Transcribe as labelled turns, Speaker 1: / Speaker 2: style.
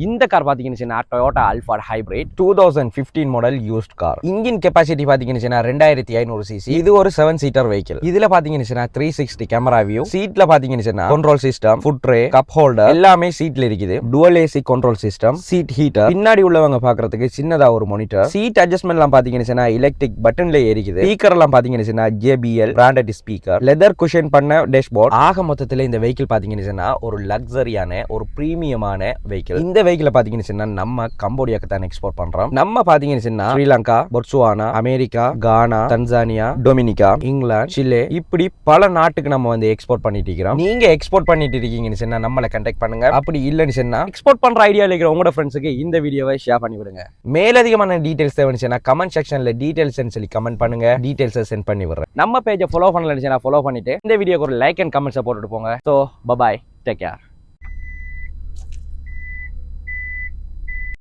Speaker 1: இந்த கார் பாத்தீங்கன்னா Toyota Alphard Hybrid 2015 model used car. Engine capacity பாத்தீங்கன்னா 2500 cc. இது ஒரு 7 சீட்டர் வெஹிக்கிள். இதுல பாத்தீங்கன்னா 360 கேமரா வியூ. சீட்ல பாத்தீங்கன்னா control system, foot tray, cup holder எல்லாமே சீட்ல இருக்குது. Dual AC control system, seat heater. பின்னாடி உள்ளவங்க பாக்குறதுக்கு சின்னதா ஒரு மானிட்டர். சீட் அட்ஜஸ்ட்மெண்ட் எல்லாம் பாத்தீங்கன்னா எலக்ட்ரிக் பட்டன்ல இருக்குது. ஸ்பீக்கர் எல்லாம் பாத்தீங்கன்னா JBL branded speaker. Leather cushion பண்ண டேஷ்போர்ட். ஆக மொத்தத்துல இந்த வெஹிக்கிள் பாத்தீங்கன்னா ஒரு லக்ஸரியான ஒரு பிரீமியமான வெஹிக்கிள். இந்த வெஹிக்கிள் பாத்தீங்கன்னா நம்ம கம்போடியாக்கு தான் எக்ஸ்போர்ட் பண்றோம். நம்ம பாத்தீங்கன்னா ஸ்ரீலங்கா, பொட்சுவானா, அமெரிக்கா, கானா, தன்சானியா, டொமினிகா, இங்கிலாந்து, சிலே இப்படி பல நாட்டுக்கு நம்ம வந்து எக்ஸ்போர்ட் பண்ணிட்டு இருக்கிறோம். நீங்க எக்ஸ்போர்ட் பண்ணிட்டு இருக்கீங்கன்னு சொன்னா நம்மளை கான்டாக்ட் பண்ணுங்க. அப்படி இல்லைன்னு சொன்னா எக்ஸ்போர்ட் பண்ற ஐடியா இருக்கிற உங்களோட ஃப்ரெண்ட்ஸுக்கு இந்த வீடியோவை ஷேர் பண்ணி விடுங்க. மேலதிகமான டீடைல்ஸ் தேவைன்னா கமெண்ட் செக்ஷன்ல டீடைல்ஸ் சொல்லி கமெண்ட் பண்ணுங்க. டீடைல்ஸ் சென்ட் பண்ணி விடுறேன். நம்ம பேஜை ஃபாலோ பண்ணலன்னு ஃபாலோ பண்ணிட்டு இந்த வீடியோக்கு ஒரு லைக் அண்ட் கமெண்ட்ஸ் போட்டுட்டு போங்க. So bye bye, take care.